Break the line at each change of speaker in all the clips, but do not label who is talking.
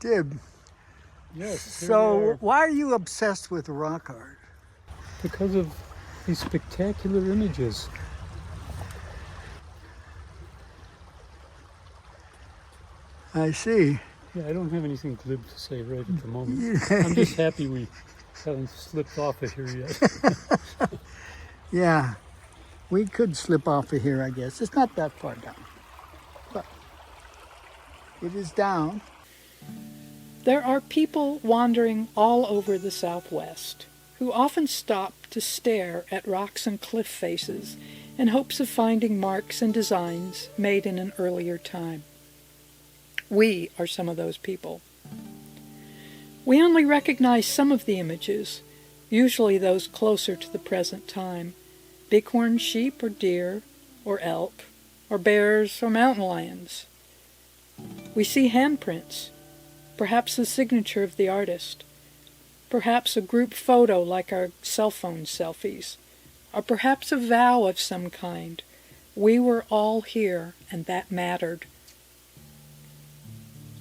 Dib,
Yes, here we
so
are.
why are you obsessed with rock art?
Because of these spectacular images.
I see.
Yeah, I don't have anything glib to say right at the moment. I'm just happy we haven't slipped off of here yet.
Yeah, we could slip off of here, I guess. It's not that far down, but it is down.
There are people wandering all over the Southwest who often stop to stare at rocks and cliff faces in hopes of finding marks and designs made in an earlier time. We are some of those people. We only recognize some of the images, usually those closer to the present time: bighorn sheep or deer or elk or bears or mountain lions. We see handprints, perhaps the signature of the artist, perhaps a group photo like our cell phone selfies, or perhaps a vow of some kind. We were all here, and that mattered.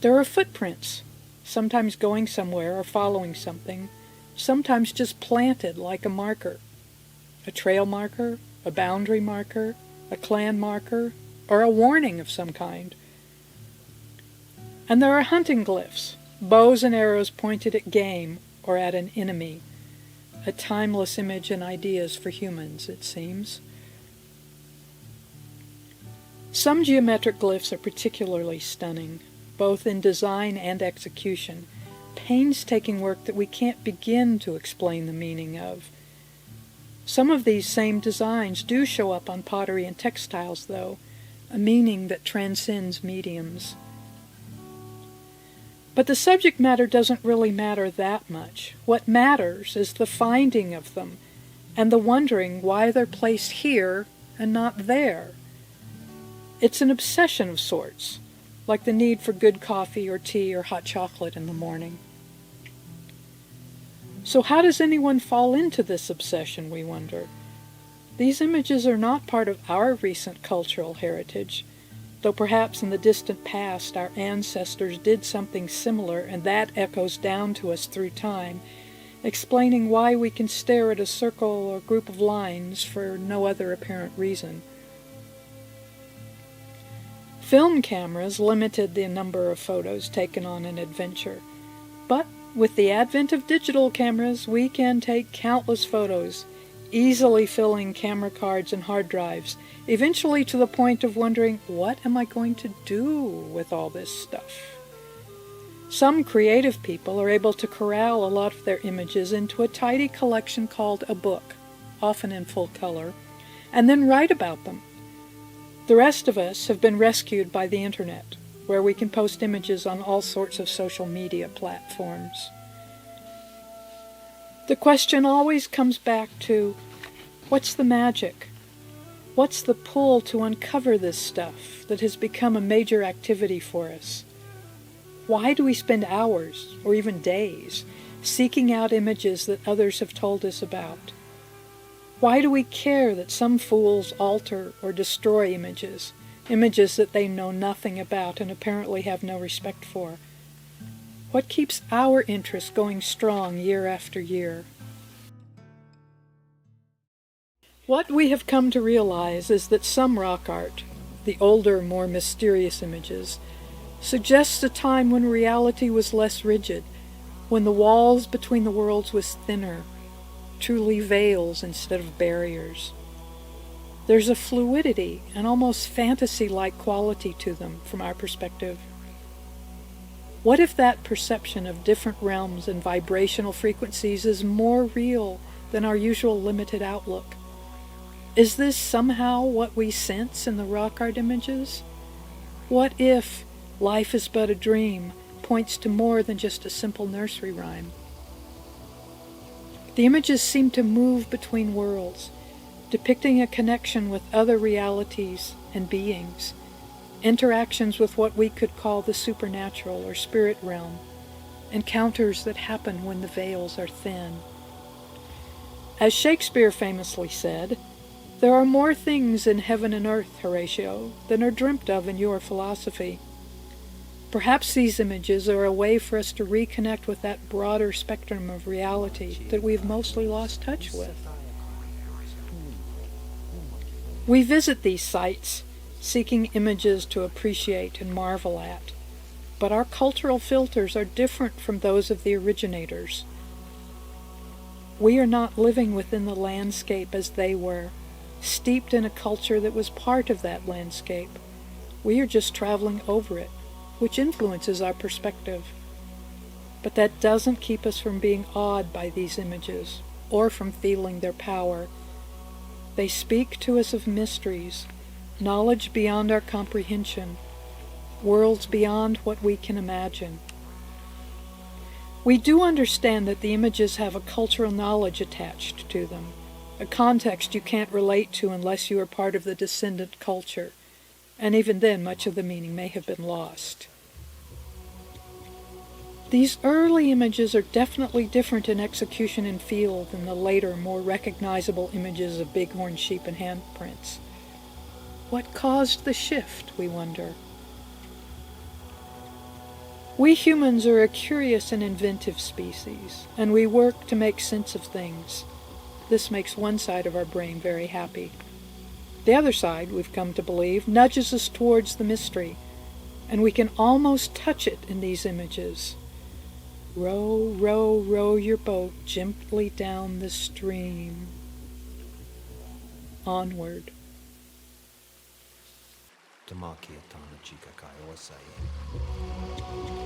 There are footprints, sometimes going somewhere or following something, sometimes just planted like a marker. A trail marker, a boundary marker, a clan marker, or a warning of some kind. And there are hunting glyphs, bows and arrows pointed at game or at an enemy. A timeless image and ideas for humans, it seems. Some geometric glyphs are particularly stunning, both in design and execution, painstaking work that we can't begin to explain the meaning of. Some of these same designs do show up on pottery and textiles, though, a meaning that transcends mediums. But the subject matter doesn't really matter that much. What matters is the finding of them and the wondering why they're placed here and not there. It's an obsession of sorts, like the need for good coffee or tea or hot chocolate in the morning. So how does anyone fall into this obsession, we wonder? These images are not part of our recent cultural heritage, though perhaps in the distant past our ancestors did something similar, and that echoes down to us through time, explaining why we can stare at a circle or group of lines for no other apparent reason. Film cameras limited the number of photos taken on an adventure, but with the advent of digital cameras, we can take countless photos, easily filling camera cards and hard drives, eventually to the point of wondering, what am I going to do with all this stuff? Some creative people are able to corral a lot of their images into a tidy collection called a book, often in full color, and then write about them. The rest of us have been rescued by the internet, where we can post images on all sorts of social media platforms. The question always comes back to, what's the magic? What's the pull to uncover this stuff that has become a major activity for us? Why do we spend hours, or even days, seeking out images that others have told us about? Why do we care that some fools alter or destroy images that they know nothing about and apparently have no respect for? What keeps our interest going strong year after year? What we have come to realize is that some rock art, the older, more mysterious images, suggests a time when reality was less rigid, when the walls between the worlds was thinner, truly veils instead of barriers. There's a fluidity and almost fantasy-like quality to them from our perspective. What if that perception of different realms and vibrational frequencies is more real than our usual limited outlook? Is this somehow what we sense in the rock art images? What if life is but a dream points to more than just a simple nursery rhyme? The images seem to move between worlds, depicting a connection with other realities and beings, interactions with what we could call the supernatural or spirit realm, encounters that happen when the veils are thin. As Shakespeare famously said, "There are more things in heaven and earth, Horatio, than are dreamt of in your philosophy." Perhaps these images are a way for us to reconnect with that broader spectrum of reality that we've mostly lost touch with. We visit these sites, seeking images to appreciate and marvel at, but our cultural filters are different from those of the originators. We are not living within the landscape as they were, steeped in a culture that was part of that landscape. We are just traveling over it, which influences our perspective. But that doesn't keep us from being awed by these images, or from feeling their power. They speak to us of mysteries, knowledge beyond our comprehension, worlds beyond what we can imagine. We do understand that the images have a cultural knowledge attached to them, a context you can't relate to unless you are part of the descendant culture, and even then much of the meaning may have been lost. These early images are definitely different in execution and feel than the later, more recognizable images of bighorn sheep and handprints. What caused the shift, we wonder? We humans are a curious and inventive species, and we work to make sense of things. This makes one side of our brain very happy. The other side, we've come to believe, nudges us towards the mystery, and we can almost touch it in these images. Row, row, row your boat gently down the stream. Onward.
Tamakia Tana Chika Kai Wasai.